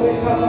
Aleluia.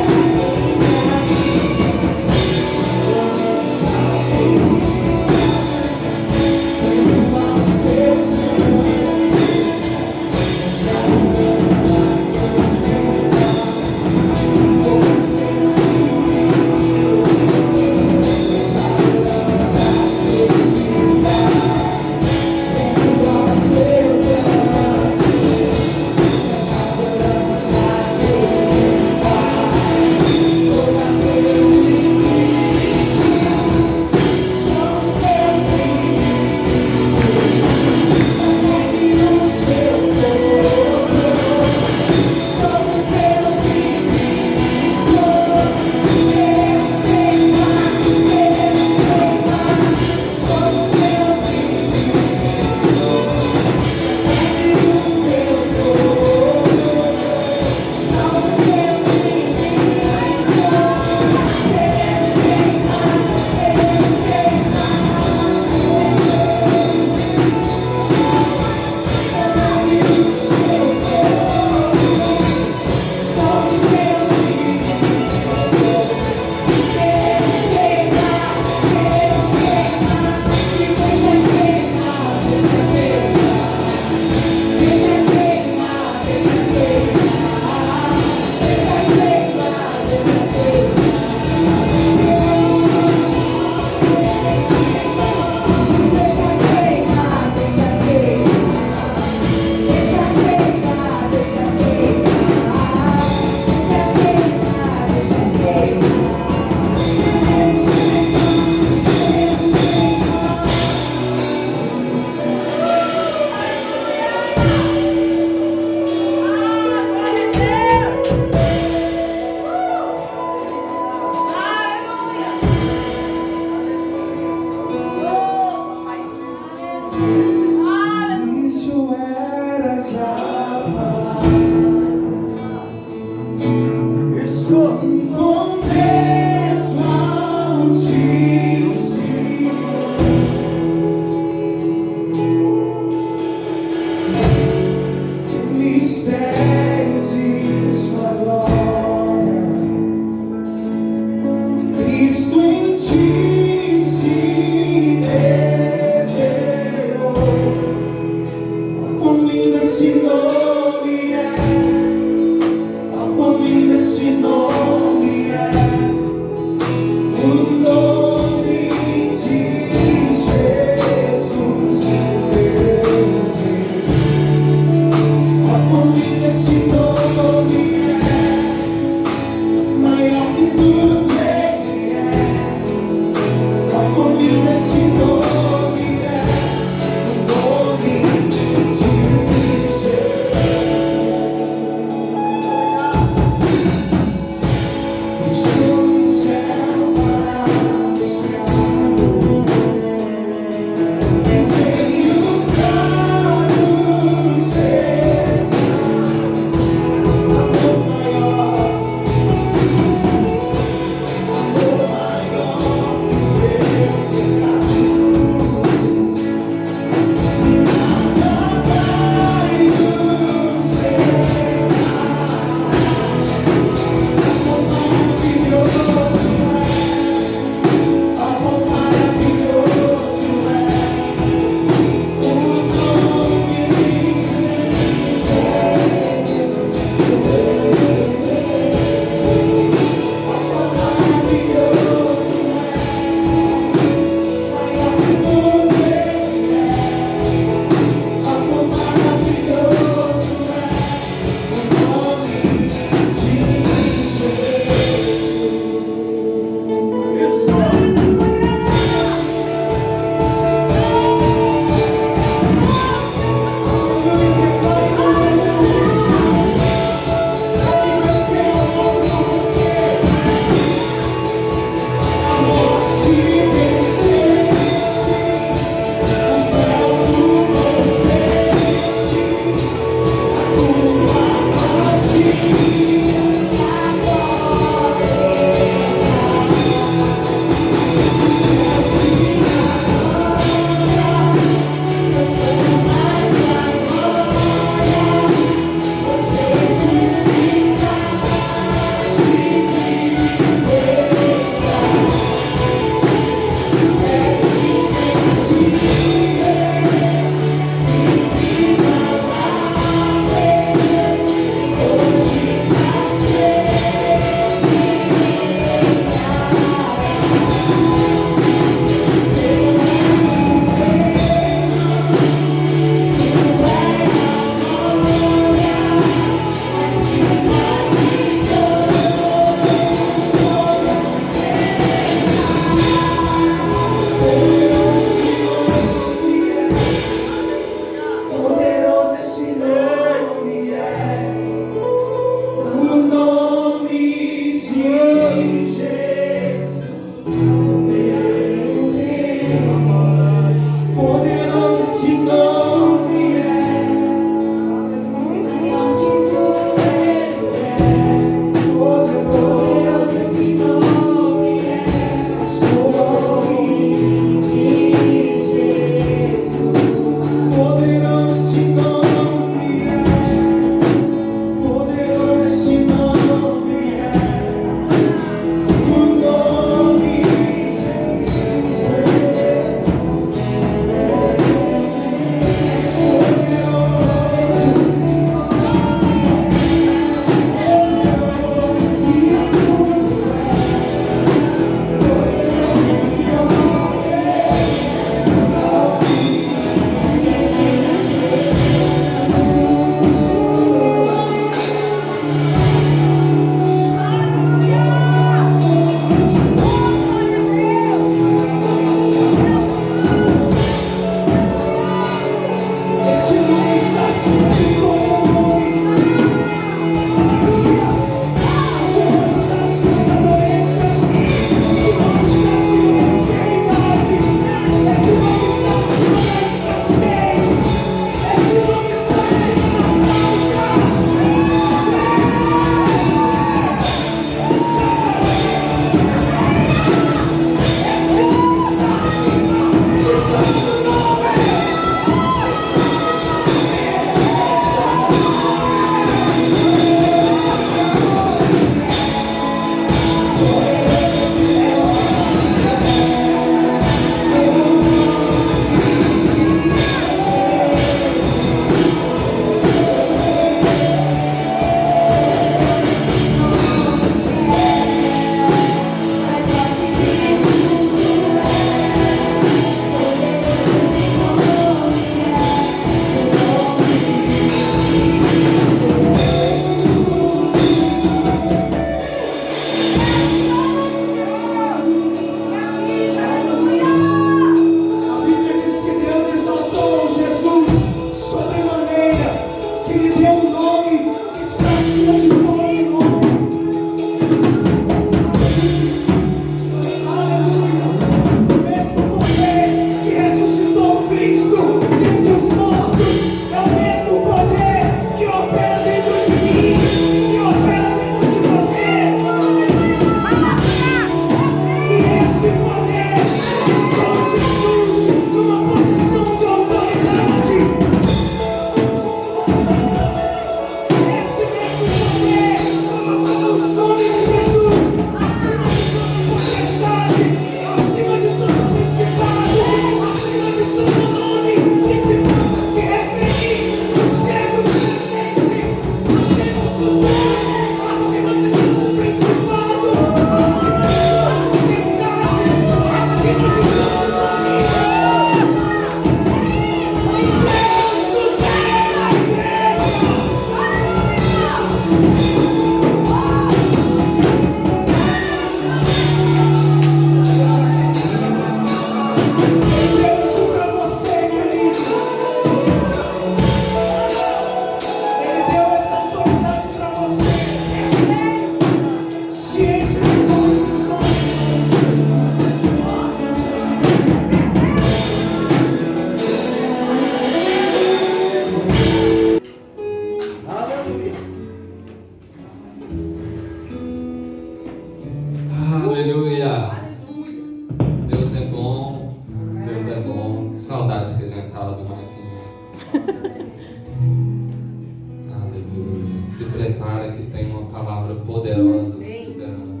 Aleluia. Se prepara que tem uma palavra poderosa nos esperando.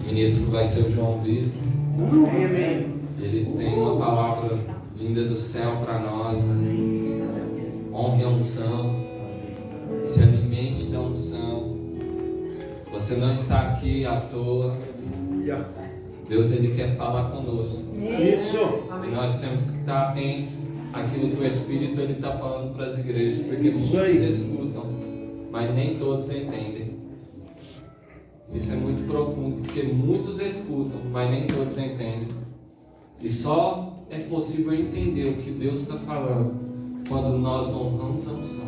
O ministro vai ser o João Vitor. Ele tem uma palavra vinda do céu para nós. Honre a unção. Se alimente da unção. Você não está aqui à toa. Deus, Ele quer falar conosco. Isso. E nós temos que estar atentos àquilo que o Espírito Ele está falando para as igrejas, porque muitos escutam, mas nem todos entendem. Isso é muito profundo, porque muitos escutam, mas nem todos entendem. E só é possível entender o que Deus está falando quando nós honramos a unção.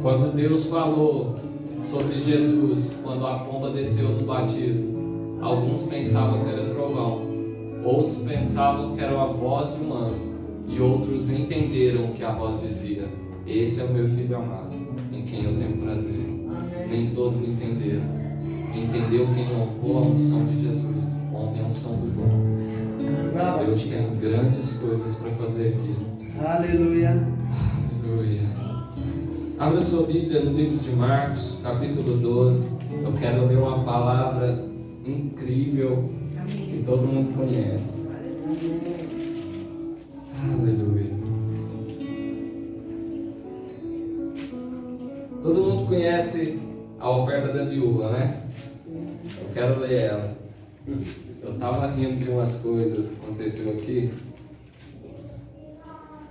Quando Deus falou sobre Jesus, quando a pomba desceu no batismo, alguns pensavam que era trovão, outros pensavam que era a voz de um anjo, e outros entenderam o que a voz dizia: esse é o meu filho amado, em quem eu tenho prazer. Nem todos entenderam. Entendeu quem honrou a unção de Jesus, honre a unção do João. Deus tem grandes coisas para fazer aqui. Aleluia. Aleluia. Abra sua Bíblia no livro de Marcos, capítulo 12. Eu quero ler uma palavra incrível que todo mundo conhece. Aleluia. Todo mundo conhece a oferta da viúva, né? Eu quero ler ela. Eu estava rindo de umas coisas que aconteceu aqui.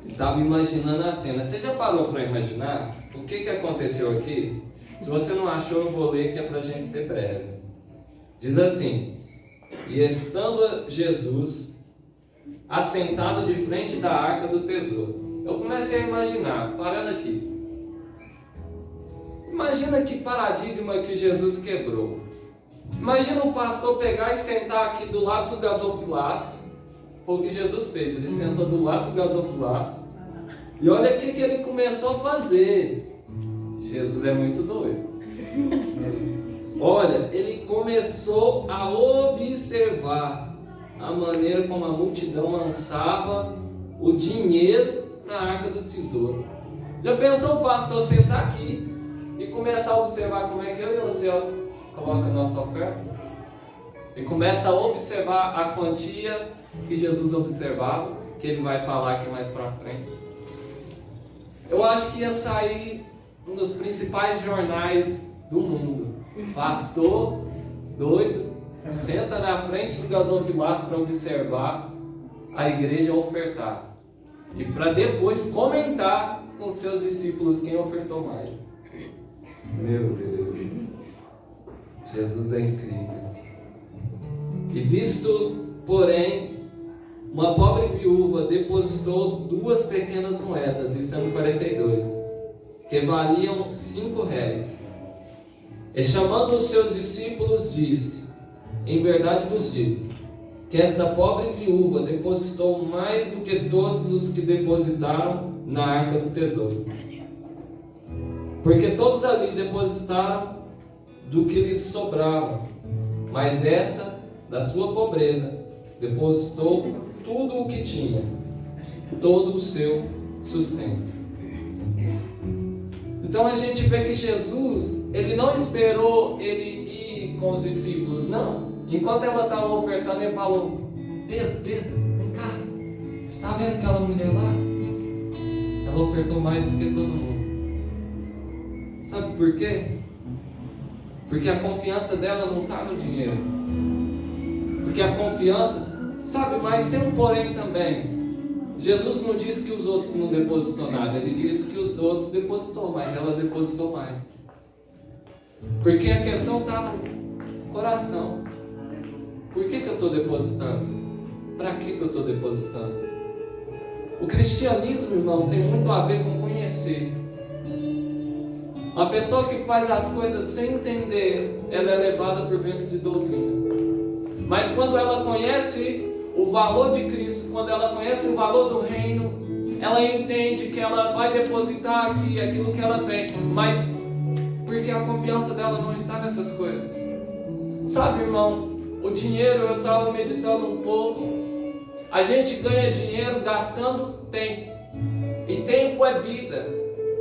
E estava imaginando a cena. Você já parou para imaginar o que aconteceu aqui? Se você não achou, eu vou ler, que é para a gente ser breve. Diz assim: e estando Jesus assentado de frente da arca do tesouro. Eu comecei a imaginar, parando aqui. Imagina que paradigma que Jesus quebrou. Imagina o pastor pegar e sentar aqui do lado do gasofilaço. Foi o que Jesus fez. Ele sentou do lado do gasofilaço. E olha o que ele começou a fazer. Jesus é muito doido. Olha, ele começou a observar a maneira como a multidão lançava o dinheiro na arca do tesouro. Já pensou o pastor sentar aqui e começar a observar como é que eu e você coloca a nossa oferta? E começa a observar a quantia que Jesus observava, que ele vai falar aqui mais pra frente. Eu acho que ia sair um dos principais jornais do mundo. Pastor doido senta na frente do gasofilaço para observar a igreja ofertar. E para depois comentar com seus discípulos quem ofertou mais. Meu Deus. Jesus é incrível. E visto, porém, uma pobre viúva depositou 2 pequenas moedas, isso é no 42, que valiam 5 réis. E chamando os seus discípulos, disse: em verdade vos digo, que esta pobre viúva depositou mais do que todos os que depositaram na arca do tesouro. Porque todos ali depositaram do que lhes sobrava, mas esta, da sua pobreza, depositou tudo o que tinha, todo o seu sustento. Então a gente vê que Jesus, ele não esperou ele ir com os discípulos, não. Enquanto ela estava ofertando, ele falou: Pedro, vem cá, você está vendo aquela mulher lá? Ela ofertou mais do que todo mundo. Sabe por quê? Porque a confiança dela não está no dinheiro. Porque a confiança, sabe, mas tem um porém também. Jesus não disse que os outros não depositou nada, ele disse que os outros depositou, mas ela depositou mais. Porque a questão está no coração. Por que eu estou depositando? Para que eu estou depositando? O cristianismo, irmão, tem muito a ver com conhecer. Uma pessoa que faz as coisas sem entender, ela é levada por vento de doutrina. Mas quando ela conhece o valor de Cristo, quando ela conhece o valor do reino, ela entende que ela vai depositar aqui aquilo que ela tem, mas porque a confiança dela não está nessas coisas. Sabe, irmão, o dinheiro, eu estava meditando um pouco, a gente ganha dinheiro gastando tempo. E tempo é vida.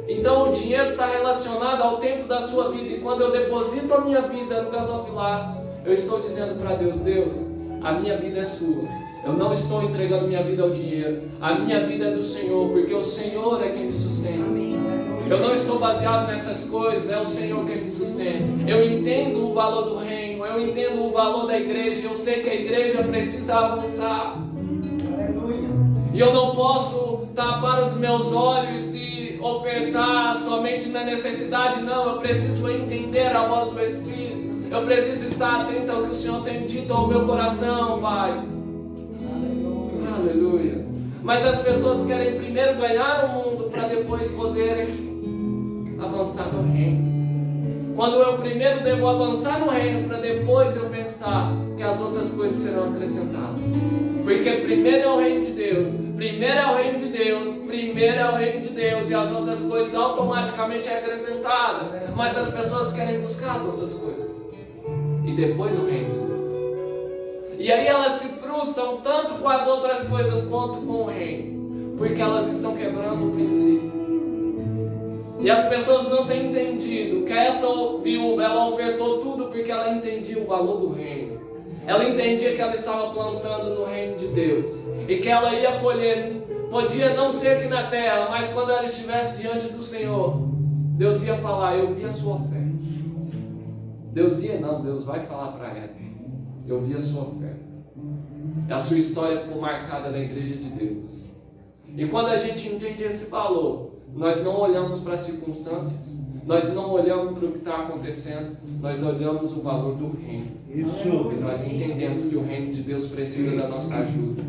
Então o dinheiro está relacionado ao tempo da sua vida. E quando eu deposito a minha vida no gasofilaço, eu estou dizendo para Deus: Deus, a minha vida é sua. Eu não estou entregando minha vida ao dinheiro. A minha vida é do Senhor, porque o Senhor é quem me sustenta. Eu não estou baseado nessas coisas, é o Senhor quem me sustenta. Eu entendo o valor do reino, eu entendo o valor da igreja. Eu sei que a igreja precisa avançar. E eu não posso tapar os meus olhos e ofertar somente na necessidade, não. Eu preciso entender a voz do Espírito. Eu preciso estar atento ao que o Senhor tem dito ao meu coração, Pai. Aleluia. Mas as pessoas querem primeiro ganhar o mundo para depois poderem avançar no reino. Quando eu primeiro devo avançar no reino para depois eu pensar que as outras coisas serão acrescentadas. Porque primeiro é o reino de Deus, primeiro é o reino de Deus, primeiro é o reino de Deus, e as outras coisas automaticamente é acrescentada. Mas as pessoas querem buscar as outras coisas e depois o reino de Deus. E aí elas se frustram tanto com as outras coisas quanto com o reino, porque elas estão quebrando o princípio. E as pessoas não têm entendido que essa viúva, ela ofertou tudo porque ela entendia o valor do reino. Ela entendia que ela estava plantando no reino de Deus e que ela ia colher. Podia não ser aqui na terra, mas quando ela estivesse diante do Senhor, Deus ia falar: eu vi a sua fé. Deus vai falar para ela: eu vi a sua fé. A sua história ficou marcada na igreja de Deus. E quando a gente entende esse valor, nós não olhamos para as circunstâncias, nós não olhamos para o que está acontecendo, nós olhamos o valor do reino. Isso. E nós entendemos que o reino de Deus precisa da nossa ajuda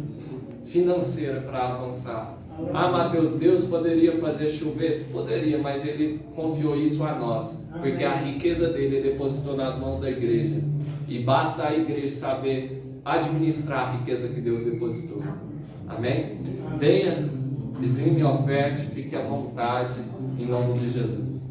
financeira para avançar. Ah, Mateus, Deus poderia fazer chover? Poderia, mas Ele confiou isso a nós, porque a riqueza dele Ele depositou nas mãos da igreja. E basta a igreja saber administrar a riqueza que Deus depositou. Amém? Venha, dizime, oferte, fique à vontade, em nome de Jesus.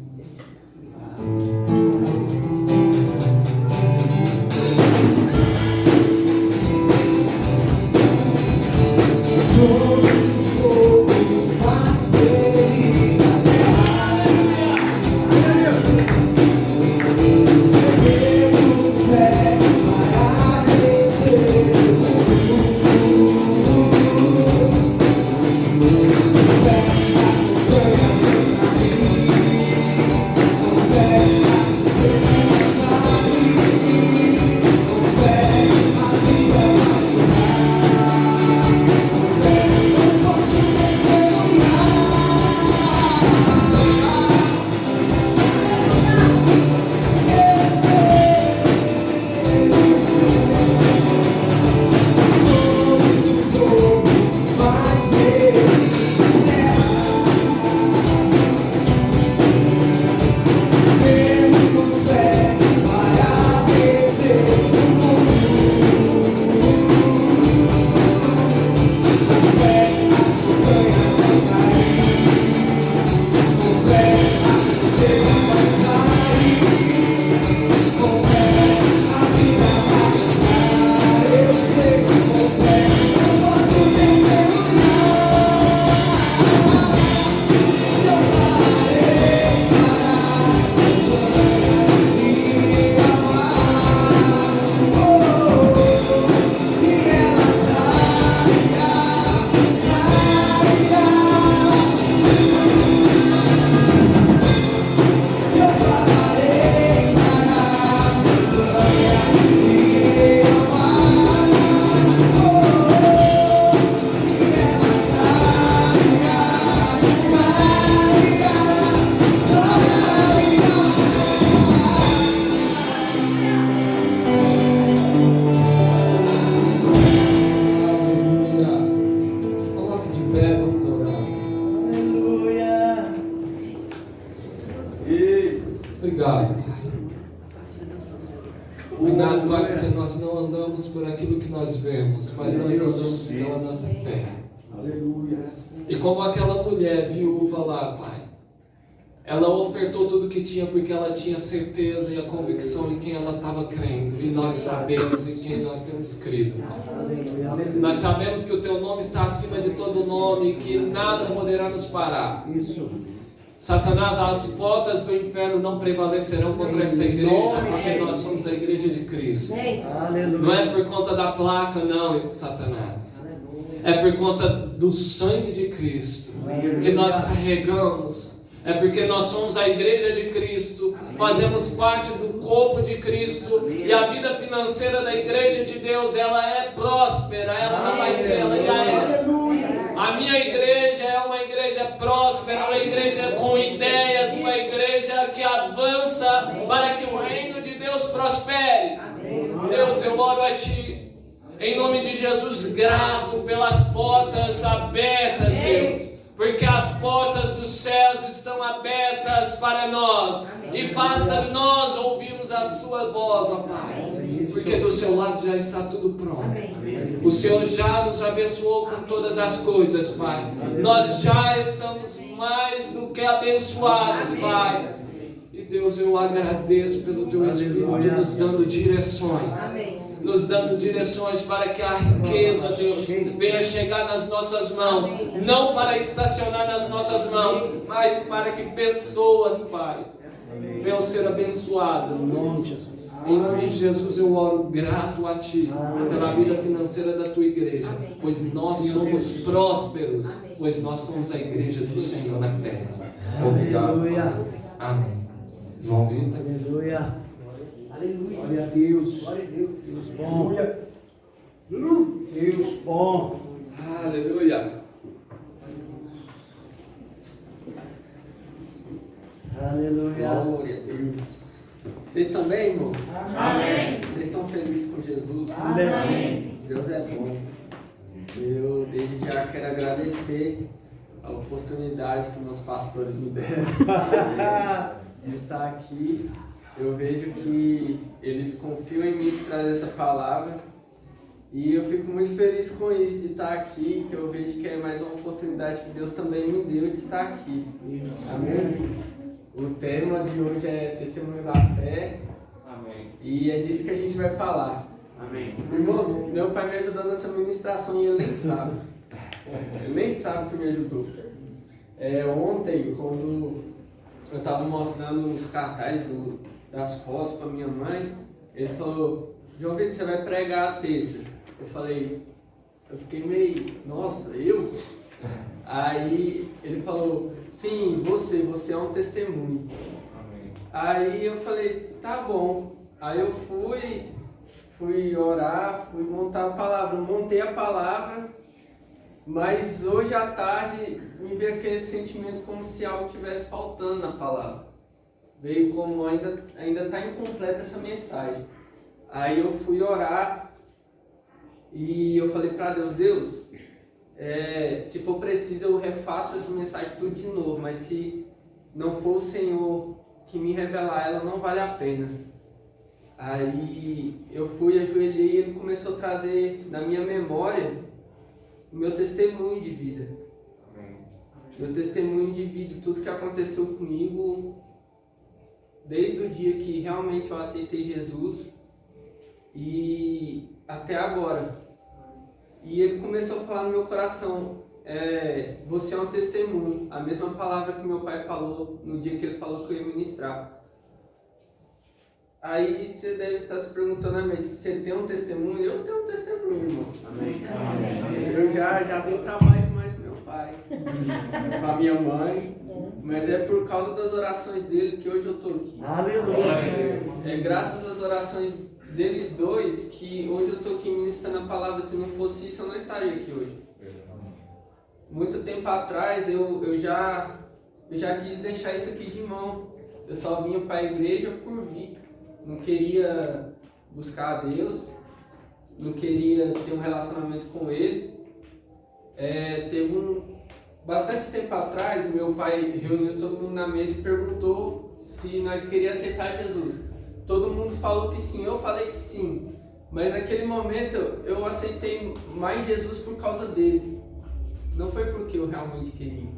Obrigado, Pai. Obrigado, Pai, porque nós não andamos por aquilo que nós vemos, mas nós andamos pela nossa fé. Aleluia. E como aquela mulher viúva lá, Pai, Ela ofertou tudo que tinha porque ela tinha certeza e a convicção em quem ela estava crendo. E nós sabemos em quem nós temos crido. Nós sabemos que o teu nome está acima de todo nome e que nada poderá nos parar. Isso. Satanás, as portas do inferno não prevalecerão contra essa igreja, porque nós somos a igreja de Cristo. Não é por conta da placa, não, Satanás. É por conta do sangue de Cristo que nós carregamos. É porque nós somos a igreja de Cristo, fazemos parte do corpo de Cristo, e a vida financeira da igreja de Deus, ela é próspera, ela não vai ser, ela já é. A minha igreja é uma igreja próspera, uma igreja com ideias, uma igreja que avança para que o reino de Deus prospere. Deus, eu oro a Ti, em nome de Jesus, grato pelas portas abertas, Deus. Porque as portas dos céus estão abertas para nós. E basta nós ouvirmos a sua voz, ó Pai. Porque do seu lado já está tudo pronto. O Senhor já nos abençoou com todas as coisas, Pai. Nós já estamos mais do que abençoados, Pai. E Deus, eu agradeço pelo Teu Espírito nos dando direções. Nos dando direções para que a riqueza, Deus, venha chegar nas nossas mãos, não para estacionar nas nossas mãos, mas para que pessoas, Pai, venham ser abençoadas. Em nome de Jesus eu oro grato a Ti pela vida financeira da Tua igreja, pois nós somos prósperos, pois nós somos a igreja do Senhor na terra. Obrigado, Pai. Amém. João Vitor. Aleluia. Glória a Deus. Glória a Deus. Deus bom. Deus bom. Aleluia. Aleluia. Glória a Deus. Vocês estão bem, irmão? Amém. Vocês estão felizes com Jesus? Amém. Deus é bom. Eu desde já quero agradecer a oportunidade que meus pastores me deram de estar aqui. Eu vejo que eles confiam em mim de trazer essa palavra e eu fico muito feliz com isso, de estar aqui, que eu vejo que é mais uma oportunidade que Deus também me deu de estar aqui. Amém? O tema de hoje é Testemunho da Fé. Amém. E é disso que a gente vai falar. Amém. Irmãos, meu pai me ajudou nessa ministração e ele nem sabe. Ele nem sabe que me ajudou. Ontem, quando eu estava mostrando os cartazes das fotos para minha mãe, ele falou: João Vitor, você vai pregar a terça. Eu fiquei meio, nossa, eu? Aí ele falou: sim, você é um testemunho. Amém. Aí eu falei: tá bom. Aí eu fui orar, fui montar a palavra. Eu montei a palavra, mas hoje à tarde me veio aquele sentimento como se algo estivesse faltando na palavra. Veio como ainda está incompleta essa mensagem. Aí eu fui orar e eu falei para Deus, se for preciso eu refaço essa mensagem tudo de novo, mas se não for o Senhor que me revelar, ela não vale a pena. Aí eu fui, ajoelhei e ele começou a trazer na minha memória o meu testemunho de vida. Amém. Meu testemunho de vida, tudo que aconteceu comigo desde o dia que realmente eu aceitei Jesus e até agora. E ele começou a falar no meu coração, você é um testemunho, a mesma palavra que meu pai falou no dia que ele falou que eu ia ministrar. Aí você deve estar se perguntando, mas você tem um testemunho? Eu tenho um testemunho, irmão. Amém. Eu já dei trabalho demais pro meu pai, pra minha mãe, mas é por causa das orações dele que hoje eu estou aqui. Aleluia. É graças às orações deles dois que hoje eu estou aqui ministrando a palavra. Se não fosse isso, eu não estaria aqui hoje. Muito tempo atrás eu já quis deixar isso aqui de mão. Eu só vinha para a igreja por vir. Não queria buscar a Deus, não queria ter um relacionamento com Ele. Teve bastante tempo atrás, meu pai reuniu todo mundo na mesa e perguntou se nós queríamos aceitar Jesus. Todo mundo falou que sim, eu falei que sim. Mas naquele momento eu aceitei mais Jesus por causa dele. Não foi porque eu realmente queria.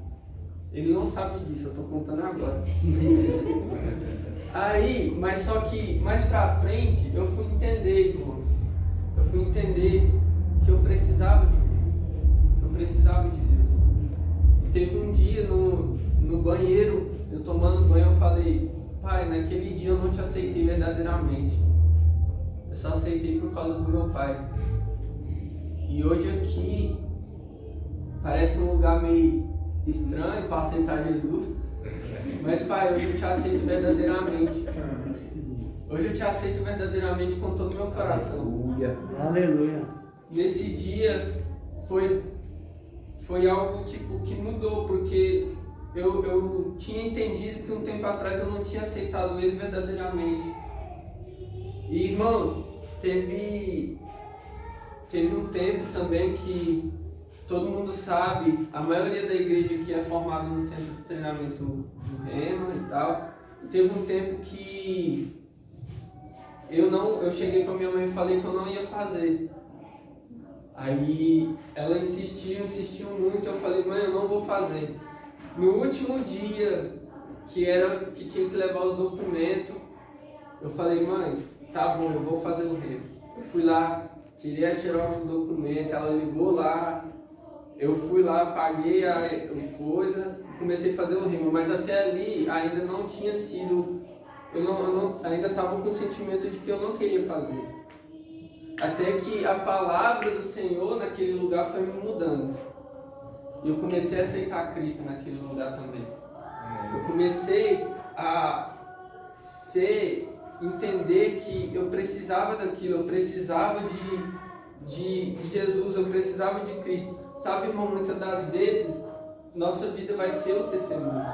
Ele não sabe disso, eu tô contando agora. Aí, mas só que mais pra frente eu fui entender, irmão. Eu fui entender que eu precisava de Deus. Eu precisava de Deus. E teve um dia no banheiro, eu tomando banho, eu falei, pai, naquele dia eu não te aceitei verdadeiramente. Eu só aceitei por causa do meu pai. E hoje aqui parece um lugar meio estranho para aceitar Jesus. Mas pai, hoje eu te aceito verdadeiramente. Hoje eu te aceito verdadeiramente com todo o meu coração. Aleluia. Aleluia. Nesse dia foi algo tipo que mudou, porque eu tinha entendido que um tempo atrás eu não tinha aceitado ele verdadeiramente. E irmãos, teve um tempo também que todo mundo sabe, a maioria da igreja aqui é formada no centro de treinamento do Rema e tal. E teve um tempo que eu cheguei com a minha mãe e falei que eu não ia fazer. Aí ela insistiu muito, eu falei, mãe, eu não vou fazer. No último dia que tinha que levar os documentos, eu falei, mãe, tá bom, eu vou fazer o Rema. Eu fui lá, tirei a xerox do documento, ela ligou lá, eu fui lá, paguei a coisa, comecei a fazer o Rema, mas até ali ainda não tinha sido, ainda estava com o sentimento de que eu não queria fazer. Até que a palavra do Senhor naquele lugar foi me mudando. E eu comecei a aceitar Cristo naquele lugar também. Eu comecei a entender que eu precisava daquilo, eu precisava de Jesus, eu precisava de Cristo. Sabe, irmão, muitas das vezes nossa vida vai ser o testemunho.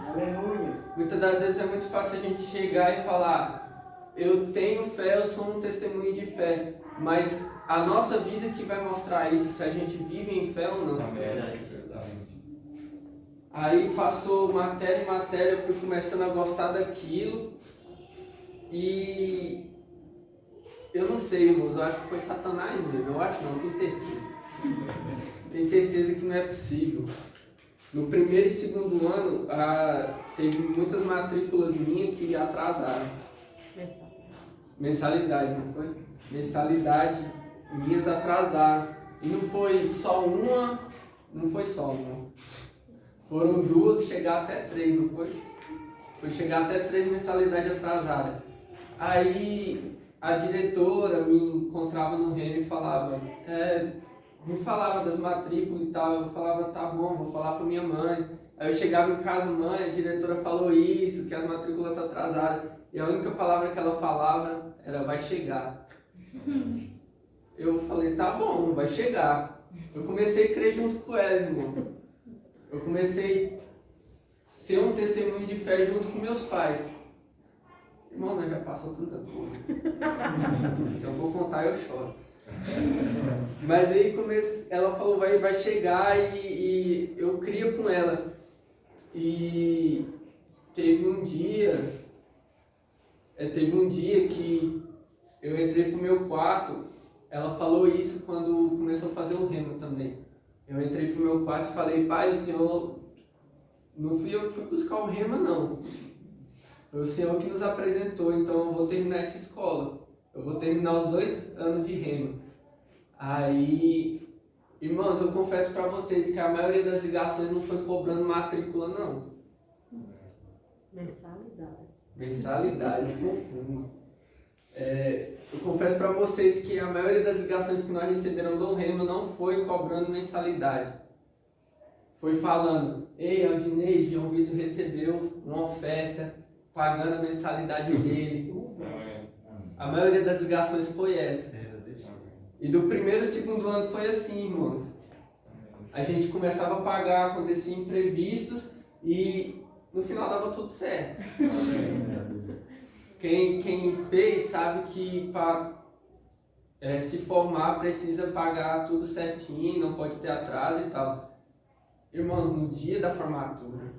Aleluia. Muitas das vezes é muito fácil a gente chegar e falar, eu tenho fé, eu sou um testemunho de fé, mas a nossa vida que vai mostrar isso, se a gente vive em fé ou não. Aí passou matéria em matéria, eu fui começando a gostar daquilo e eu não sei, irmãos, eu acho que foi Satanás mesmo, eu acho não, tenho certeza. Tenho certeza que não é possível. No primeiro e segundo ano, teve muitas matrículas minhas que atrasaram. Mensalidade, não foi? Mensalidade minhas atrasaram. E não foi só uma. Foram duas, chegar até 3, não foi? Foi chegar até 3 mensalidades atrasadas. Aí a diretora me encontrava no Rema e falava, me falava das matrículas e tal. Eu falava, tá bom, vou falar pra minha mãe. Aí eu chegava em casa, mãe, a diretora falou isso, que as matrículas estão atrasadas. E a única palavra que ela falava era, vai chegar. Eu falei, tá bom, vai chegar. Eu comecei a crer junto com ela, irmão. Eu comecei a ser um testemunho de fé junto com meus pais. Irmão, nós já passou tanta coisa. Se eu for contar, eu choro. Mas aí ela falou, vai chegar e eu cria com ela. E teve um dia que eu entrei pro meu quarto, ela falou isso quando começou a fazer o Rema também. Eu entrei pro meu quarto e falei, pai, o Senhor, não fui eu que fui buscar o Rema não. Foi o Senhor que nos apresentou, então eu vou terminar essa escola. Eu vou terminar os 2 anos de Rema. Aí, irmãos, eu confesso para vocês que a maioria das ligações não foi cobrando matrícula não. Mensalidade, confundo. Eu confesso para vocês que a maioria das ligações que nós recebemos do Rema não foi cobrando mensalidade. Foi falando, ei, Aldinei, João Vitor recebeu uma oferta, pagando a mensalidade dele. A maioria das ligações foi essa. E do primeiro e segundo ano foi assim, irmãos. A gente começava a pagar, acontecia imprevistos e no final dava tudo certo. Quem fez sabe que para se formar precisa pagar tudo certinho, não pode ter atraso e tal. Irmãos, no dia da formatura,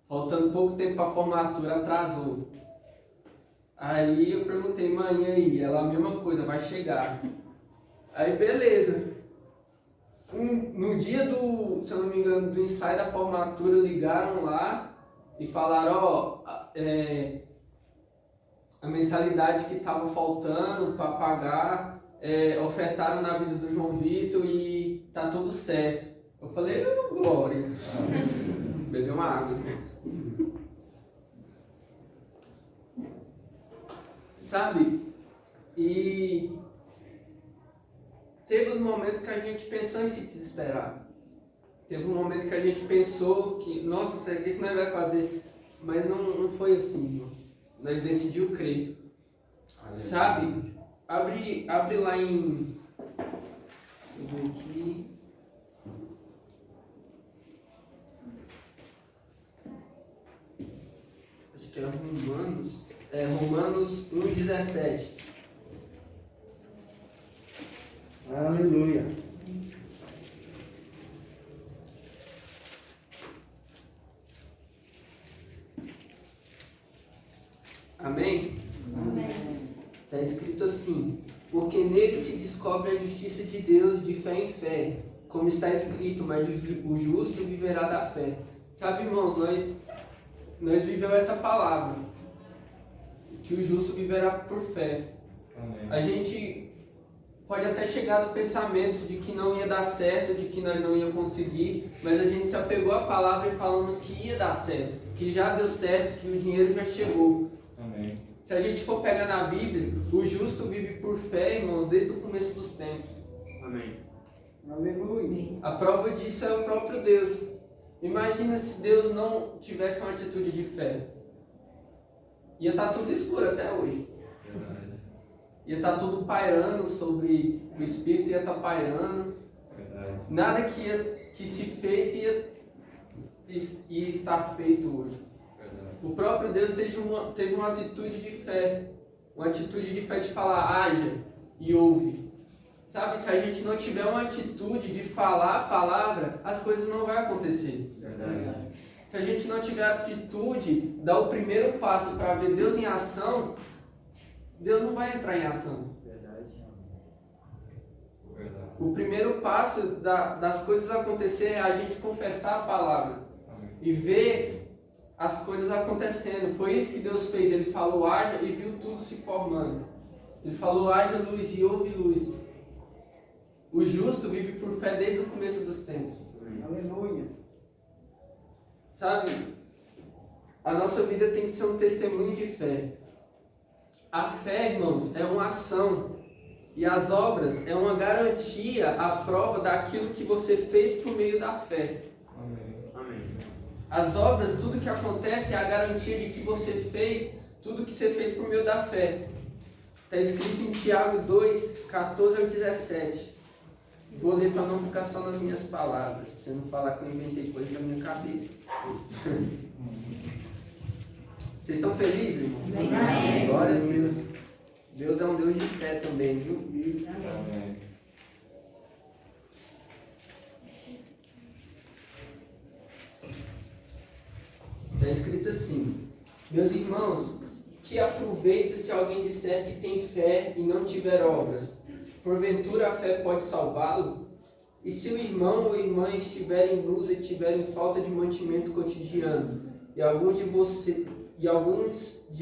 faltando pouco tempo para a formatura, atrasou. Aí eu perguntei, mãe, e aí? Ela, a mesma coisa, vai chegar. Aí beleza. No dia do, se eu não me engano, do ensaio da formatura, ligaram lá e falaram, a mensalidade que estava faltando para pagar, ofertaram na vida do João Vitor e tá tudo certo. Eu falei, glória. Beber uma água. Sabe? E teve os momentos que a gente pensou em se desesperar. Teve um momento que a gente pensou que, nossa, o que nós vamos fazer? Mas não foi assim, irmão. Nós decidimos crer. Sabe? Abre lá em... Deixa eu ver aqui. Acho que é Romanos. Romanos 1,17. Aleluia. Amém? Amém. Está escrito assim: porque nele se descobre a justiça de Deus de fé em fé, como está escrito, mas o justo viverá da fé. Sabe, irmãos, nós vivemos essa palavra, que o justo viverá por fé. Amém. A gente pode até chegar no pensamento de que não ia dar certo, de que nós não ia conseguir, mas a gente se apegou à palavra e falamos que ia dar certo, que já deu certo, que o dinheiro já chegou. Amém. Se a gente for pegar na Bíblia, o justo vive por fé, irmãos, desde o começo dos tempos. Amém. Aleluia. A prova disso é o próprio Deus. Imagina se Deus não tivesse uma atitude de fé. Ia estar tudo escuro até hoje. Verdade. Ia estar tudo pairando sobre o Espírito, ia estar pairando. Verdade. Nada que se fez ia estar feito hoje. Verdade. O próprio Deus teve uma atitude de fé. Uma atitude de fé de falar, haja e ouve. Sabe, se a gente não tiver uma atitude de falar a palavra, as coisas não vão acontecer. Verdade. Se a gente não tiver a atitude, dar o primeiro passo para ver Deus em ação, Deus não vai entrar em ação. Verdade. O primeiro passo das coisas acontecer é a gente confessar a palavra Amém. e ver as coisas acontecendo. Foi isso que Deus fez. Ele falou, haja, e viu tudo se formando. Ele falou, haja luz e houve luz. O justo vive por fé desde o começo dos tempos. Aleluia. Sabe, a nossa vida tem que ser um testemunho de fé. A fé, irmãos, é uma ação. E as obras é uma garantia, a prova daquilo que você fez por meio da fé. Amém. Amém. As obras, tudo que acontece é a garantia de que você fez tudo que você fez por meio da fé. Está escrito em Tiago 2, 14 ao 17. Vou ler para não ficar só nas minhas palavras, para você não falar que eu inventei coisa na minha cabeça. Vocês estão felizes, irmão? Amém. Glória a Deus. Deus é um Deus de fé também, viu? Amém. Está escrito assim: meus irmãos, que aproveita se alguém disser que tem fé e não tiver obras? Porventura a fé pode salvá-lo? E se o irmão ou irmã estiverem nus e tiverem falta de mantimento cotidiano, e alguns de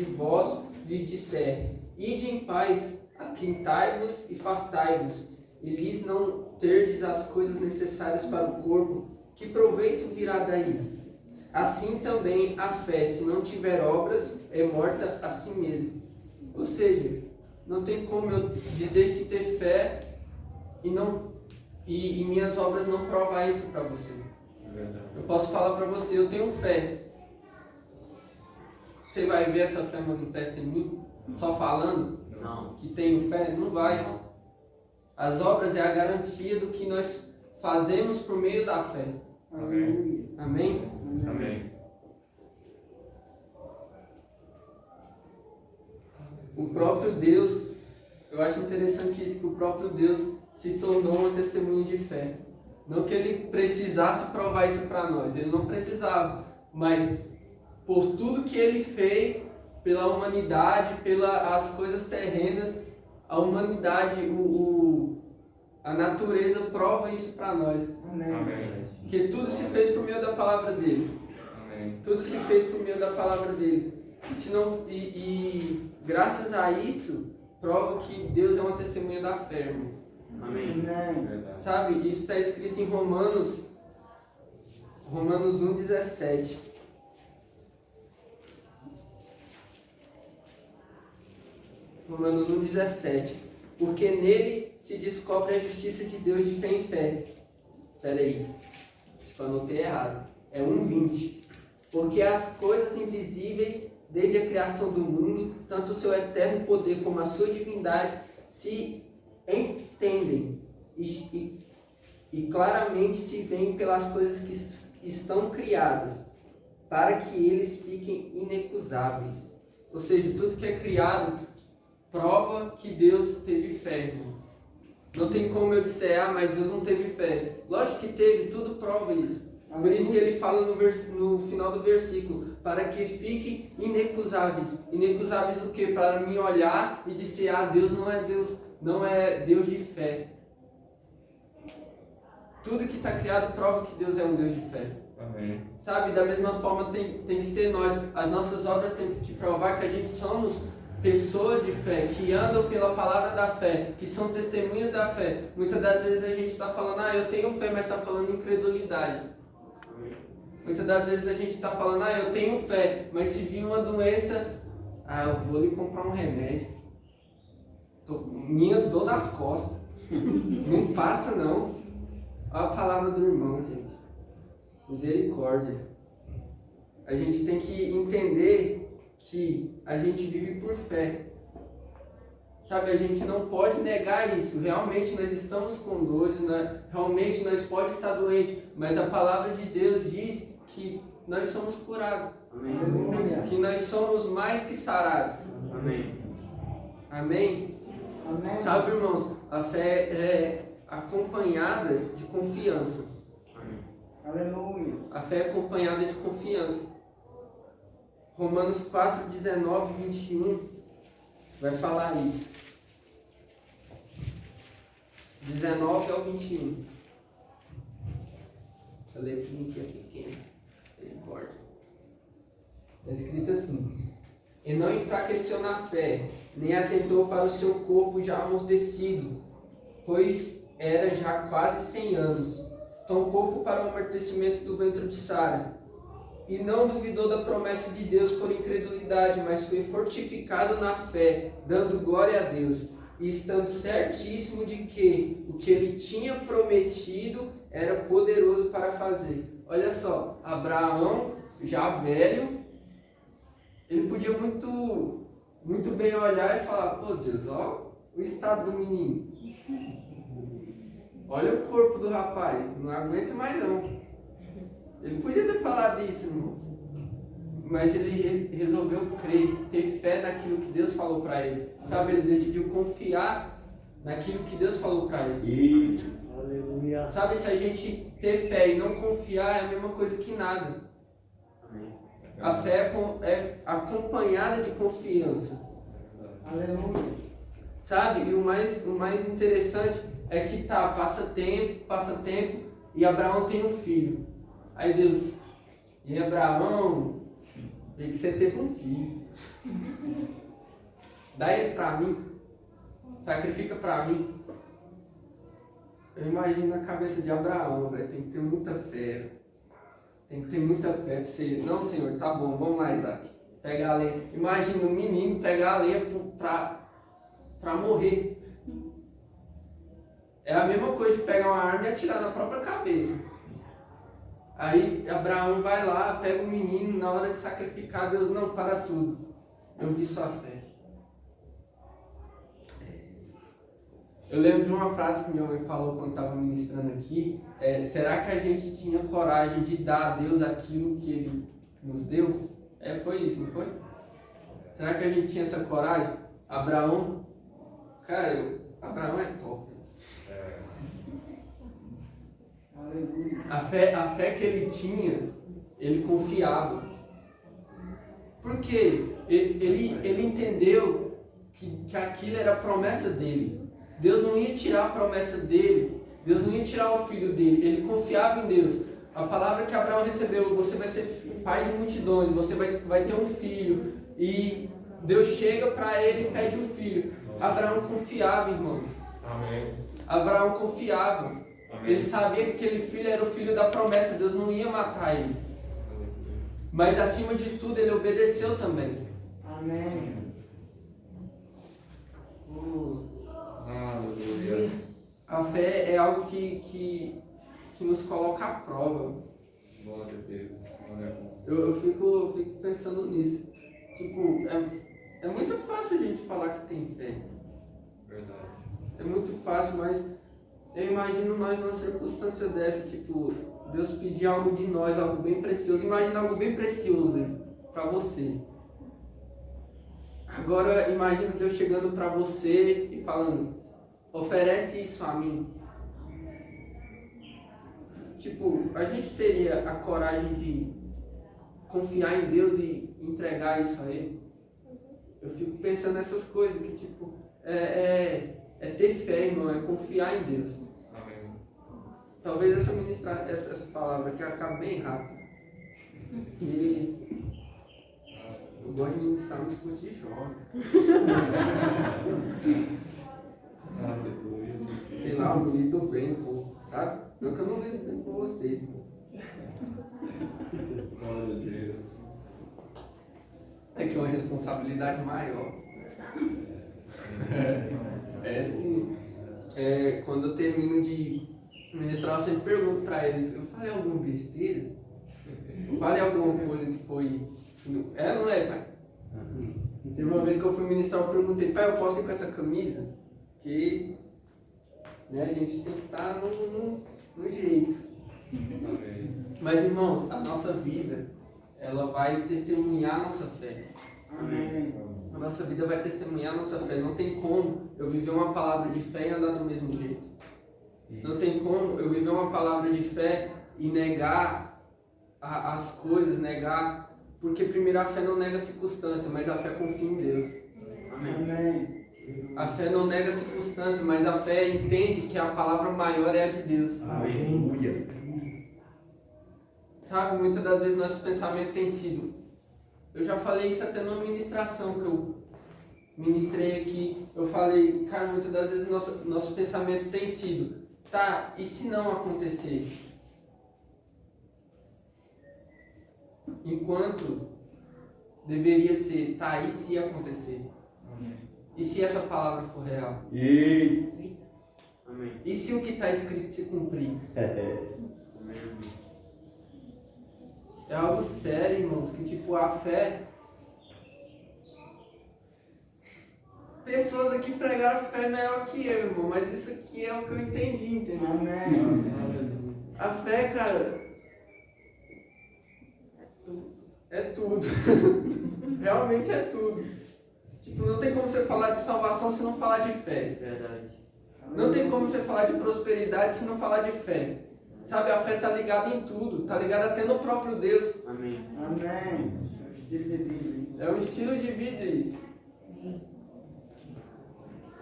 vós lhes disserem, ide em paz, aquentai-vos e fartai-vos, e lhes não terdes as coisas necessárias para o corpo, que proveito virá daí? Assim também a fé, se não tiver obras, é morta a si mesma. Ou seja, não tem como eu dizer que ter fé e minhas obras não provar isso para você. Verdade. Eu posso falar para você, eu tenho fé. Você vai ver essa fé manifesta em mim? Só falando Não. que tenho fé? Não vai. As obras é a garantia do que nós fazemos por meio da fé. Amém. Amém? Amém. O próprio Deus, eu acho interessante isso, que o próprio Deus se tornou um testemunho de fé. Não que ele precisasse provar isso para nós, ele não precisava, mas por tudo que ele fez pela humanidade, pelas coisas terrenas, a humanidade, A natureza prova isso para nós. Amém. Que tudo se fez por meio da palavra dele. Amém. Tudo se fez por meio da palavra dele. E, se não, graças a isso, prova que Deus é uma testemunha da fé, irmãos. Amém. Verdade. Sabe, isso está escrito em Romanos 1,17. Romanos 1,17. Porque nele se descobre a justiça de Deus de pé em pé. Espera aí, acho que eu anotei errado. É 1,20. Porque as coisas invisíveis, desde a criação do mundo, tanto o seu eterno poder como a sua divindade, se entendem e claramente se veem pelas coisas que estão criadas, para que eles fiquem inecusáveis. Ou seja, tudo que é criado prova que Deus teve fé, irmão. Não tem como eu dizer, mas Deus não teve fé. Lógico que teve, tudo prova isso. Por isso que ele fala no final do versículo, para que fiquem inecusáveis. Inecusáveis o quê? Para mim olhar e dizer, Deus não é Deus de fé. Tudo que está criado prova que Deus é um Deus de fé. Amém. Sabe, da mesma forma tem que ser nós. As nossas obras têm que provar que a gente somos pessoas de fé, que andam pela palavra da fé, que são testemunhas da fé. Muitas das vezes a gente está falando, eu tenho fé, mas está falando incredulidade. Muitas das vezes a gente está falando, eu tenho fé, mas se vir uma doença, eu vou ali comprar um remédio. Minhas dor nas costas. Não passa não. Olha a palavra do irmão, gente. Misericórdia. A gente tem que entender que a gente vive por fé. Sabe, a gente não pode negar isso. Realmente nós estamos com dores, né? Realmente nós podemos estar doentes, mas a palavra de Deus diz que nós somos curados. Amém. Que nós somos mais que sarados. Amém. Amém? Amém. Sabe, irmãos, a fé é acompanhada de confiança. Amém. Aleluia. A fé é acompanhada de confiança. Romanos 4, 19 e 21 vai falar isso. 19 ao 21. Essa letrinha aqui é pequena. Misericórdia. Está escrito assim: e não enfraqueceu na fé, nem atentou para o seu corpo já amortecido, pois era já quase 100 anos, tampouco para o amortecimento do ventre de Sara. E não duvidou da promessa de Deus por incredulidade, mas foi fortificado na fé, dando glória a Deus, e estando certíssimo de que o que ele tinha prometido era poderoso para fazer. Olha só, Abraão, já velho, ele podia muito bem olhar e falar, pô Deus, ó o estado do menino. Olha o corpo do rapaz, não aguento mais não. Ele podia ter falado isso, irmão. Mas ele resolveu crer, ter fé naquilo que Deus falou para ele. Sabe, ele decidiu confiar naquilo que Deus falou para ele. Aleluia. Sabe, se a gente ter fé e não confiar é a mesma coisa que nada. A fé é acompanhada de confiança. Aleluia. Sabe, e o mais interessante é que passa tempo e Abraão tem um filho. Aí Deus, e Abraão, vê que você teve um filho. Dá ele pra mim. Sacrifica pra mim. Eu imagino a cabeça de Abraão, velho. Tem que ter muita fé. Tem que ter muita fé pra você. Não, Senhor, tá bom, vamos lá, Isaac. Pega a lenha. Imagina um menino pegar a lenha pra morrer. É a mesma coisa de pegar uma arma e atirar na própria cabeça. Aí Abraão vai lá, pega o menino, na hora de sacrificar, Deus, não, para tudo. Eu vi sua fé. Eu lembro de uma frase que minha mãe falou quando estava ministrando aqui. Será que a gente tinha coragem de dar a Deus aquilo que Ele nos deu? Foi isso, não foi? Será que a gente tinha essa coragem? Abraão, cara, Abraão é top. A fé que ele tinha, ele confiava. Por quê? Ele entendeu que aquilo era a promessa dele. Deus não ia tirar a promessa dele, Deus não ia tirar o filho dele, ele confiava em Deus. A palavra que Abraão recebeu, você vai ser pai de multidões, você vai ter um filho, e Deus chega para ele e pede um filho. Abraão confiava, irmãos. Amém. Abraão confiava. Amém. Ele sabia que aquele filho era o filho da promessa, Deus não ia matar ele. Mas acima de tudo, ele obedeceu também. Amém. Aleluia. A fé é algo que nos coloca à prova. Glória a Deus. Glória a Deus. Eu fico pensando nisso. Tipo, é muito fácil a gente falar que tem fé. Verdade. É muito fácil, mas eu imagino nós numa circunstância dessa, tipo, Deus pedir algo de nós, algo bem precioso. Imagina algo bem precioso para você. Agora imagina Deus chegando para você e falando, oferece isso a mim. Tipo, a gente teria a coragem de confiar em Deus e entregar isso a Ele? Eu fico pensando nessas coisas, que tipo, é ter fé, irmão, é confiar em Deus. Amém. Talvez essa palavra aqui acabe bem rápido. E eu gosto de ministrar nos cursos de jovens. Aleluia. Sei lá, eu lido bem, pô, sabe? Não que eu não lido bem com vocês, pô. Glória a Deus. É que é uma responsabilidade maior. Sim. Quando eu termino de ministrar, eu sempre pergunto pra eles, eu falei alguma besteira? Eu falei alguma coisa que foi... não é, pai? Teve uma vez que eu fui ministrar, eu perguntei, pai, eu posso ir com essa camisa? Porque, né, a gente tem que estar no jeito. Amém. Mas, irmãos, a nossa vida, ela vai testemunhar a nossa fé. Amém. A nossa vida vai testemunhar a nossa fé. Não tem como eu viver uma palavra de fé e andar do mesmo jeito. Não tem como eu viver uma palavra de fé e negar as coisas, negar... Porque primeiro a fé não nega circunstância, mas a fé confia em Deus. Amém. A fé não nega circunstância, mas a fé entende que a palavra maior é a de Deus. Aleluia. Sabe, muitas das vezes nosso pensamento tem sido... Eu já falei isso até numa ministração que eu ministrei aqui. Eu falei, cara, muitas das vezes nosso pensamento tem sido, tá, e se não acontecer? Enquanto deveria ser, tá, e se acontecer? Amém. E se essa palavra for real? E Amém. E se o que está escrito se cumprir? Amém. É algo sério, irmãos, que tipo, a fé... Pessoas aqui pregaram fé melhor que eu, irmão, mas isso aqui é o que eu entendi, entendeu? Amém. A fé, cara, é tudo. Realmente é tudo. Tipo, não tem como você falar de salvação se não falar de fé. Verdade. Não tem como você falar de prosperidade se não falar de fé. Sabe, a fé está ligada em tudo, está ligada até no próprio Deus. Amém. Amém. Estilo de vida. É um estilo de vida isso.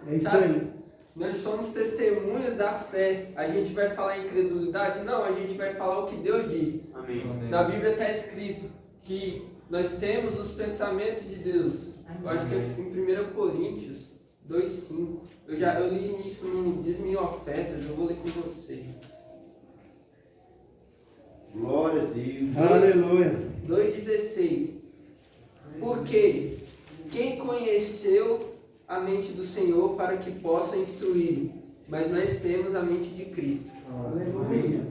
É isso Sabe? aí. Nós somos testemunhas da fé. A gente vai falar incredulidade? Não, a gente vai falar o que Deus diz. Amém. Na Bíblia está escrito que nós temos os pensamentos de Deus. Eu acho que é em 1 Coríntios 2,5. Eu li isso no Diz Mil Ofertas, eu vou ler com você. Glória a Deus. Aleluia. 2,16. Porque quem conheceu a mente do Senhor para que possa instruí-lo? Mas nós temos a mente de Cristo. Aleluia.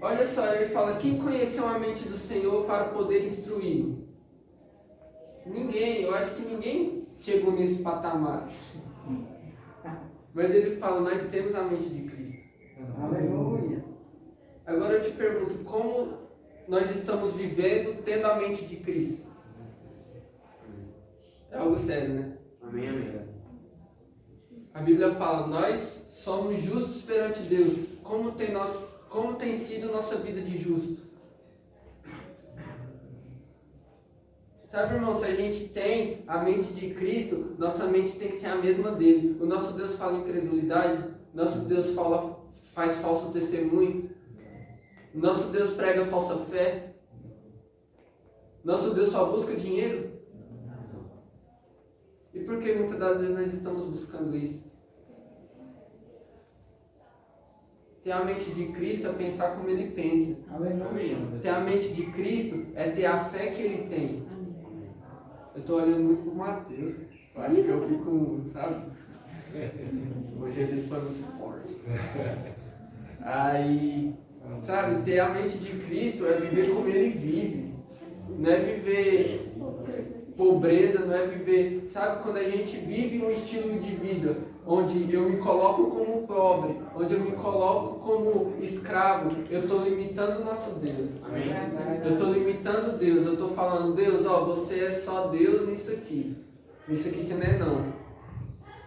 Olha só, ele fala, quem conheceu a mente do Senhor para poder instruí-lo? Ninguém, eu acho que ninguém chegou nesse patamar. Mas ele fala, nós temos a mente de Cristo. Aleluia. Agora eu te pergunto, como nós estamos vivendo tendo a mente de Cristo? É algo sério, né? Amém. Amém. A Bíblia fala, nós somos justos perante Deus. Como tem sido nossa vida de justo? Sabe, irmão, se a gente tem a mente de Cristo, nossa mente tem que ser a mesma dele. O nosso Deus fala incredulidade, nosso Deus faz falso testemunho, nosso Deus prega falsa fé, nosso Deus só busca dinheiro. E por que muitas das vezes nós estamos buscando isso? Ter a mente de Cristo é pensar como ele pensa. Ter a mente de Cristo é ter a fé que ele tem. Eu estou olhando muito pro Mateus. Eu acho que eu fico, sabe? Hoje eles foram muito fortes. Aí, sabe, ter a mente de Cristo é viver como ele vive. Não é viver pobreza, não é viver... Sabe, quando a gente vive um estilo de vida onde eu me coloco como pobre, onde eu me coloco como escravo, eu estou limitando o nosso Deus. Amém. Eu estou limitando Deus, eu estou falando, Deus, ó, você é só Deus nisso aqui. Nisso aqui você não é não.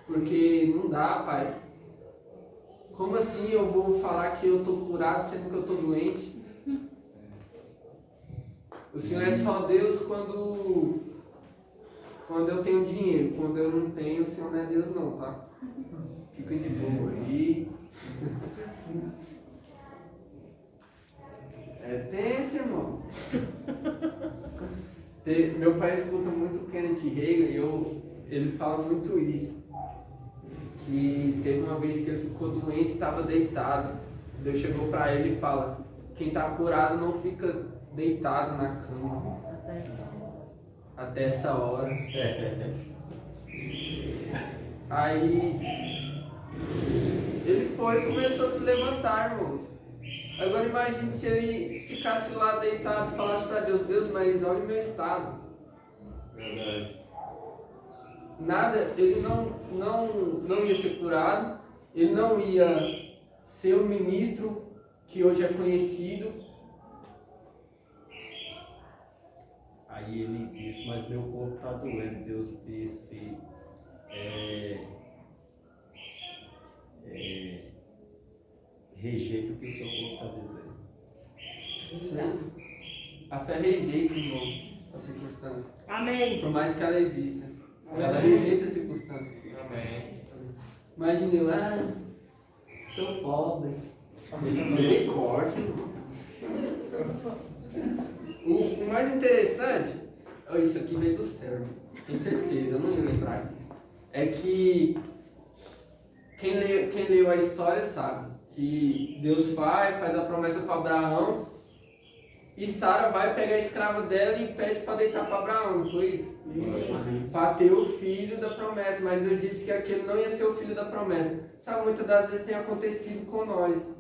Porque não dá, Pai. Como assim eu vou falar que eu estou curado sendo que eu estou doente? O Senhor é só Deus quando eu tenho dinheiro. Quando eu não tenho, o Senhor não é Deus não, tá? Fica de boa aí. É tenso, irmão. Meu pai escuta muito Kenneth Hagin e ele fala muito isso. Que teve uma vez que ele ficou doente e estava deitado. Deus chegou para ele e fala: quem está curado não fica deitado na cama até essa hora. Aí ele foi e começou a se levantar, irmãos. Agora imagine se ele ficasse lá deitado e falasse para Deus: Deus, mas olha o meu estado. Verdade. Nada, ele não ia ser curado, ele não ia ser o ministro que hoje é conhecido. Aí ele disse, mas meu corpo está doendo. Deus disse, rejeita o que o seu corpo está dizendo. A fé rejeita, irmão, a circunstância. Amém. Por mais que ela exista. Ela rejeita a circunstância. Amém. Imagine eu, sou pobre. Misericórdia. O mais interessante, isso aqui veio do céu, irmão. Tenho certeza, eu não ia lembrar disso. É que quem leu a história sabe que Deus faz a promessa para Abraão e Sara vai pegar a escrava dela e pede para deitar para Abraão, não foi isso? Para ter o filho da promessa, mas Deus disse que aquele não ia ser o filho da promessa. Sabe, muitas das vezes tem acontecido com nós.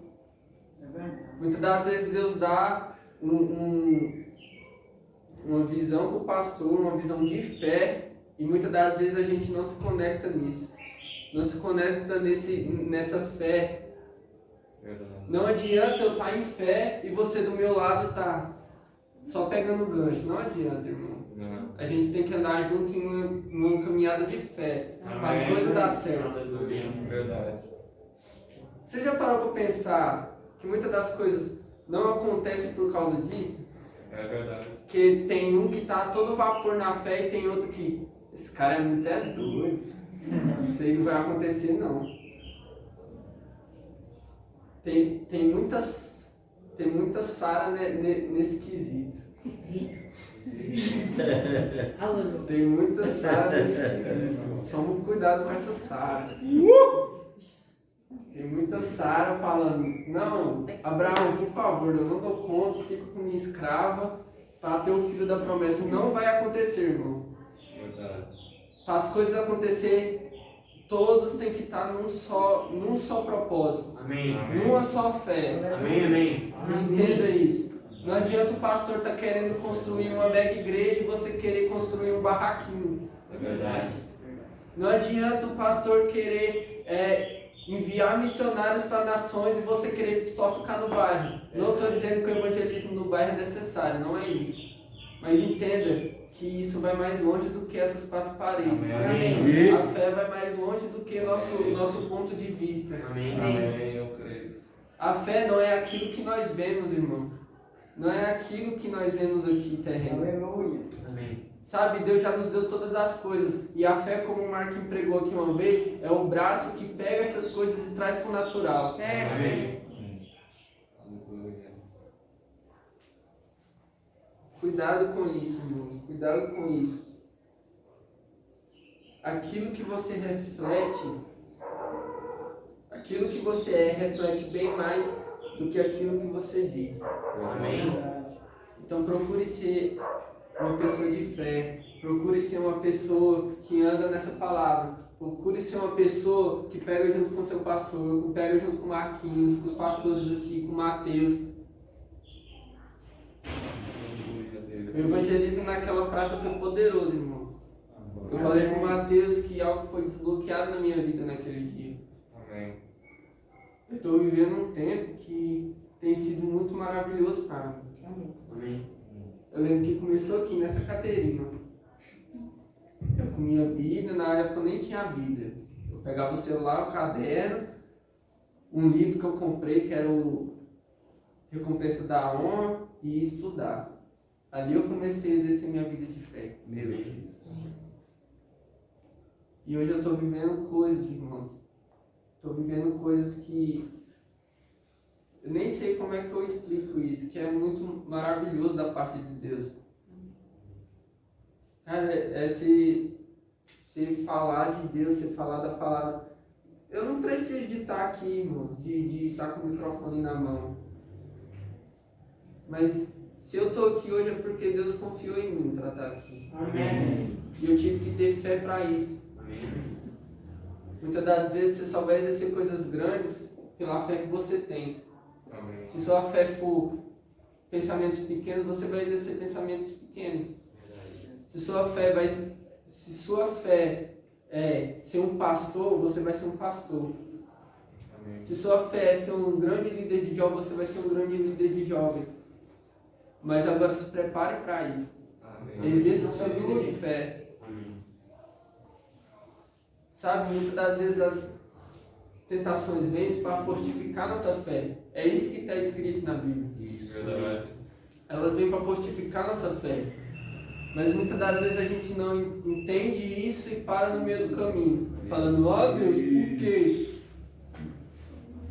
Muitas das vezes Deus dá uma visão para o pastor, uma visão de fé, e muitas das vezes a gente não se conecta nisso. Não se conecta nessa fé. Verdade. Não adianta eu estar em fé e você do meu lado tá só pegando gancho. Não adianta, irmão. Não. A gente tem que andar junto em uma caminhada de fé. Para as coisas dar certo. Verdade. Você já parou para pensar que muitas das coisas não acontecem por causa disso? É verdade. Que tem um que tá a todo vapor na fé e tem outro que... Esse cara é muito doido. Isso aí não vai acontecer, não. Tem muita Sara nesse quesito. Tem muita Sara nesse quesito. Toma cuidado com essa Sara. Tem muita Sara falando: não, Abraão, por favor, eu não dou conta, fico com minha escrava para ter o filho da promessa. Não vai acontecer, irmão. Verdade. Para as coisas acontecer, todos têm que estar num só propósito. Amém. Numa só fé. Amém, amém. Entenda isso. Não adianta o pastor estar querendo construir uma mega igreja e você querer construir um barraquinho. É verdade. Não adianta o pastor querer enviar missionários para nações e você querer só ficar no bairro. Não estou dizendo que o evangelismo no bairro é necessário, não é isso. Mas entenda que isso vai mais longe do que essas quatro paredes. Amém. A fé vai mais longe do que nosso ponto de vista. Amém. Amém. Eu creio. A fé não é aquilo que nós vemos, irmãos. Não é aquilo que nós vemos aqui terreno. Amém. Sabe, Deus já nos deu todas as coisas. E a fé, como o Marquinhos pregou aqui uma vez, é o braço que pega essas coisas e traz para o natural. Amém. Cuidado com isso, irmãos. Cuidado com isso. Aquilo que você reflete, aquilo que você é, reflete bem mais do que aquilo que você diz. Amém. Então procure ser uma pessoa de fé. Procure ser uma pessoa que anda nessa palavra. Procure ser uma pessoa que pega junto com o seu pastor, que pega junto com o Marquinhos, com os pastores aqui, com o Mateus. O evangelismo naquela praça foi poderoso, irmão. Eu falei com o Mateus que algo foi desbloqueado na minha vida naquele dia. Amém. Eu estou vivendo um tempo que tem sido muito maravilhoso para mim. Amém. Eu lembro que começou aqui nessa cadeirinha. Eu com minha Bíblia, na época eu nem tinha a Bíblia. Eu pegava o celular, o caderno, um livro que eu comprei que era o Recompensa da Honra e ia estudar. Ali eu comecei a exercer minha vida de fé. Meu Deus. E hoje eu estou vivendo coisas, irmãos. Estou vivendo coisas que eu nem sei como é que eu explico isso, que é muito maravilhoso da parte de Deus. Cara, se falar de Deus, se falar da palavra. Eu não preciso de estar aqui, irmão, de estar com o microfone na mão. Mas se eu estou aqui hoje é porque Deus confiou em mim para estar aqui. Amém. E eu tive que ter fé para isso. Amém. Muitas das vezes você só vai exercer coisas grandes pela fé que você tem. Amém. Se sua fé for pensamentos pequenos, você vai exercer pensamentos pequenos. Se sua fé é ser um pastor, você vai ser um pastor. Amém. Se sua fé é ser um grande líder de jovens, você vai ser um grande líder de jovens. Mas agora se prepare para isso. Amém. Exerça a sua vida de fé. Amém. Sabe, muitas das vezes as tentações vêm para fortificar nossa fé. É isso que está escrito na Bíblia. Isso. Verdade. Elas vêm para fortificar nossa fé. Mas muitas das vezes a gente não entende isso e para no meio do caminho. Falando, ó Deus, por quê?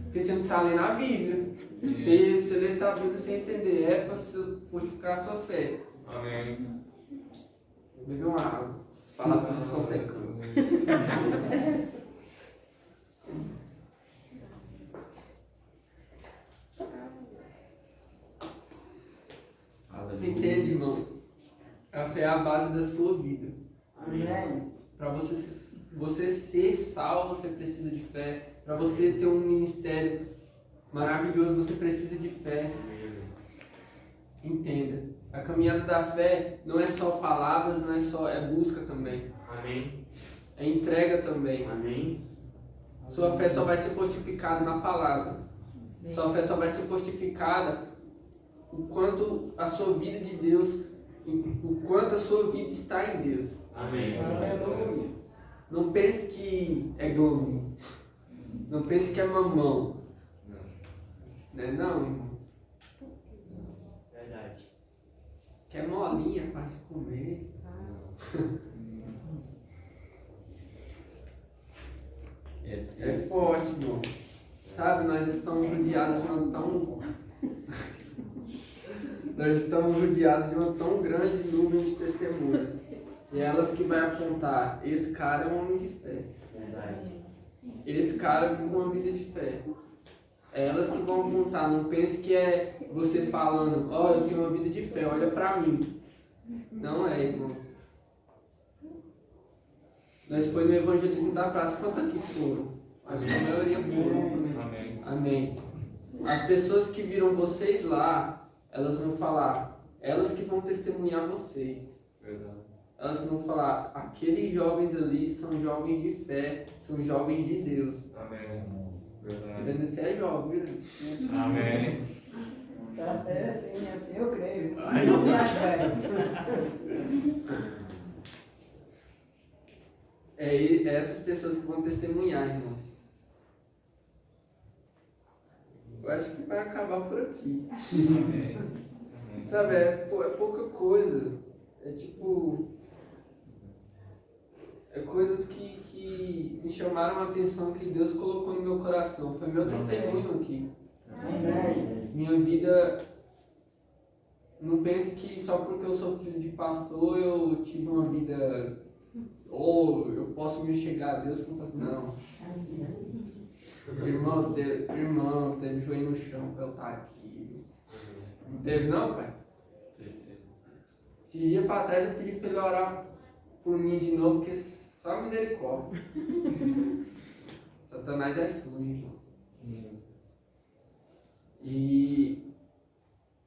Porque você não está lendo a Bíblia. Você lê essa Bíblia sem entender. É para fortificar a sua fé. Amém. Beber uma água. As palavras estão secando. Entende, irmãos? A fé é a base da sua vida. Amém. Para você ser salvo, você precisa de fé. Para você ter um ministério maravilhoso, você precisa de fé. Entenda. A caminhada da fé não é só palavras, não é só, é busca também. Amém. É entrega também. Amém. Sua fé só vai ser fortificada na palavra. Sua fé só vai ser fortificada o quanto a sua vida de Deus, o quanto a sua vida está em Deus. Amém. Aleluia. Não pense que é glamour. Não pense que é mamão. Né? Não, irmão. Verdade. Que é molinha, fácil de comer. É forte, irmão. Sabe, nós estamos rodeados de uma tão... Nós estamos rodeados de uma tão grande nuvem de testemunhas. E é elas que vai apontar, esse cara é um homem de fé. Verdade. Esse cara vive uma vida de fé. É elas que vão apontar, não pense que é você falando, ó, eu tenho uma vida de fé, olha pra mim. Não é, irmão. Nós foi no evangelismo da praça, quantos aqui foram? Acho que a maioria foram. Amém. Amém. As pessoas que viram vocês lá, elas vão falar, elas que vão testemunhar vocês. Verdade. Elas vão falar, aqueles jovens ali são jovens de fé, são jovens de Deus. Amém. Verdade. Vendo que você é jovem, né? Amém. É assim eu creio. Ai. Não me acho velho. É essas pessoas que vão testemunhar, irmãos. Eu acho que vai acabar por aqui. Amém. Sabe, é pouca coisa. É tipo, é coisas que me chamaram a atenção, que Deus colocou no meu coração. Foi meu testemunho aqui. Amém. Minha vida, não pense que só porque eu sou filho de pastor eu tive uma vida, ou eu posso me chegar a Deus com não. Irmãos, teve joelho no chão pra eu estar aqui. Não teve não, pai? Esses dias pra trás eu pedi pra ele orar por mim de novo, porque só misericórdia. Satanás é sujo, irmão. E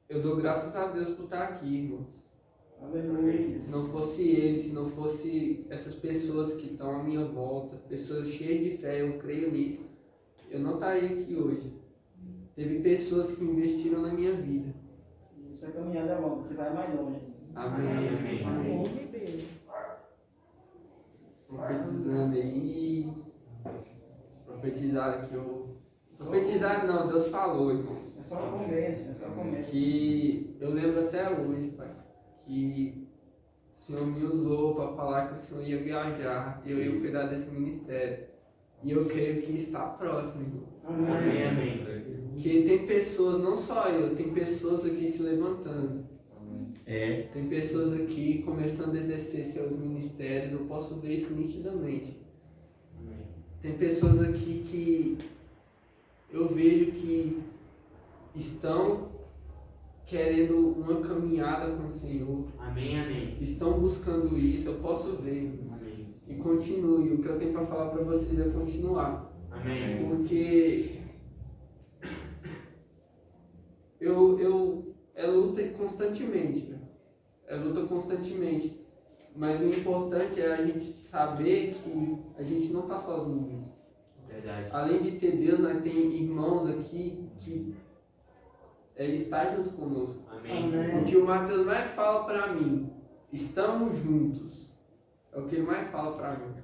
eu dou graças a Deus por estar aqui, irmãos. Aleluia. Se não fosse ele, se não fosse essas pessoas que estão à minha volta, pessoas cheias de fé, eu creio nisso, eu não estaria aqui hoje. Teve pessoas que investiram na minha vida. Sua caminhada é longa, você vai mais longe. Amém. Amém. Profetizando aí. Profetizaram que eu. Profetizaram não, Deus falou, irmão. É só o começo, é só o começo. Que eu lembro até hoje, pai, que o Senhor me usou para falar que o Senhor ia viajar e eu ia cuidar desse ministério. E eu creio que está próximo, irmão. Amém. Amém. Que tem pessoas, não só eu, tem pessoas aqui se levantando. É. Tem pessoas aqui começando a exercer seus ministérios, eu posso ver isso nitidamente. Tem pessoas aqui que eu vejo que estão querendo uma caminhada com o Senhor. Amém. Amém. Estão buscando isso, eu posso ver. Amém. E continue. O que eu tenho para falar para vocês é continuar. Amém. Porque é luta constantemente, né? É luta constantemente. Mas o importante é a gente saber que a gente não está sozinho nisso. Verdade. Além de ter Deus, nós temos irmãos aqui que está junto conosco. Amém. O que o Mateus mais fala para mim, estamos juntos. É o que ele mais fala para mim.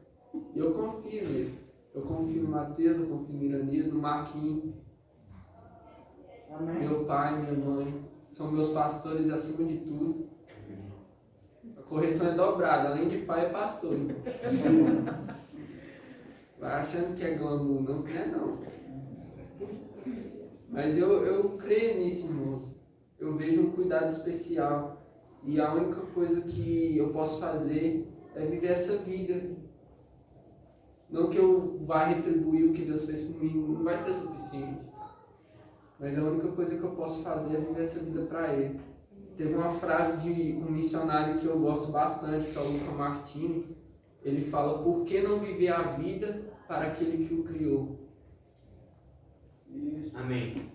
E eu confio nele. Eu confio no Mateus, eu confio no Iranias, no Marquinhos. Amém. Meu pai, minha mãe, são meus pastores acima de tudo. A correção é dobrada, além de pai é pastor. Irmão. Vai achando que é glamour, não é não. Mas eu creio nisso, irmãos. Eu vejo um cuidado especial. E a única coisa que eu posso fazer é viver essa vida. Não que eu vá retribuir o que Deus fez por mim, não vai ser suficiente. Mas a única coisa que eu posso fazer é viver essa vida para Ele. Teve uma frase de um missionário que eu gosto bastante, que é o Luca Martini. Ele fala: por que não viver a vida para aquele que o criou? Isso. Amém.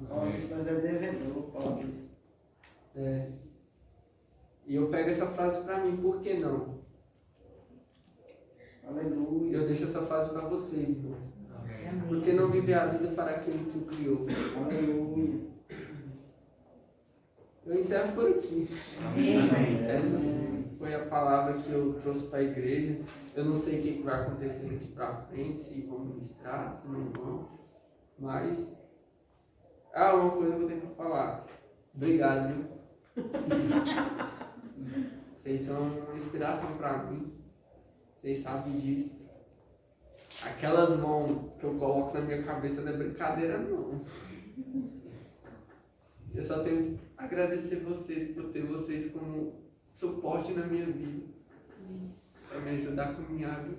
Paulo, isso nós é devedor, Paulo. E eu pego essa frase para mim, por que não? Aleluia. Eu deixo essa frase para vocês, irmãos. Amém. Por que não viver a vida para aquele que o criou? Aleluia. Eu encerro por aqui. Amém. Essa foi a palavra que eu trouxe para a igreja. Eu não sei o que vai acontecer daqui para frente, se vão ministrar, se não vão. Mas, uma coisa que eu tenho para falar. Obrigado, viu? Vocês são uma inspiração para mim. Vocês sabem disso. Aquelas mãos que eu coloco na minha cabeça não é brincadeira, não. Eu só tenho a agradecer vocês por ter vocês como suporte na minha vida. Para me ajudar a caminhar, viu?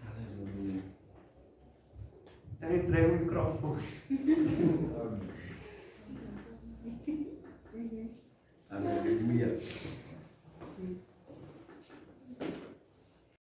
Aleluia. Então entrega o microfone. Aleluia.